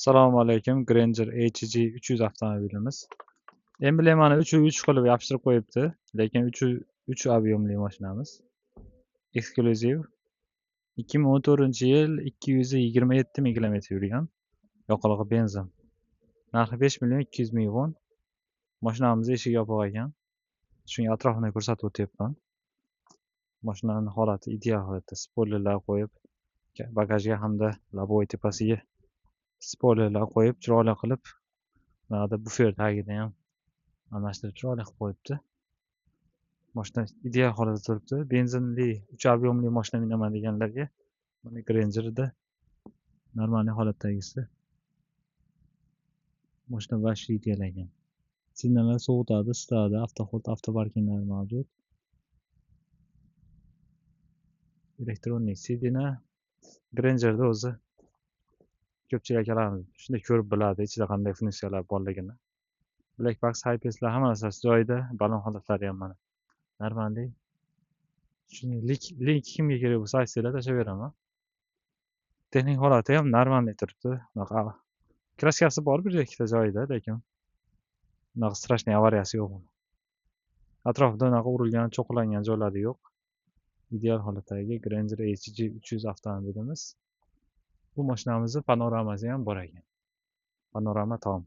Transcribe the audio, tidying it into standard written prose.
Assalomu alaykum. Granger HG 300 avtomobilimiz. Emblemani 3 qilib yopishtirib qo'yibdi, lekin 3 объемli mashinamiz. Eksklyuziv. 2014-yil 227 ming kilometr yurgan. Yoqilg'i benzin. Narxi 5.200.000 won. Mashinamiz eshigi yopiq ekan. Shunga atrofini ko'rsatib o'tyapman. Mashinaning holati ideal holatda. Spoilerlar qo'yib, bagajga hamda lobovoy tepasiga spoilerlar qo'yib, chiroyli qilib, buyoqda bufer tagida ham almashtirib chiroyli qilib qo'yibdi. Mashina ideal holatda turibdi. Benzinli 3 объемli mashina minaman deganlarga mana Granger'da normal holatdagisi. Mashina vashi ideal ekan. Sinalar sovutadi, isitadi, avtoxod, avtoparkinglar mavjud. Elektronik sidina Granger'da o'zi ko'pchilik akalarimiz shunday ko'rib biladi ichida qanday funksiyalar borligini. Black box, high-passlar hamma narsasi joyida, balon holatlari ham mana. Normalniy. Shuni link kimga kerak bo'lsa aytsanglar tashlab beraman. Texnik holati ham normalniy turibdi. Bunaqa kraskasi bor bir ikkita joyida, lekin bunaqa strashniy avariyasi yo'q. Atrofida unaqa urilgan, cho'qilangan joylari yo'q. Ideal holatdagi Granger HG 300 avtomobilimiz. Bu mashinamizning panoramasi ham bor ekan. Panorama tom.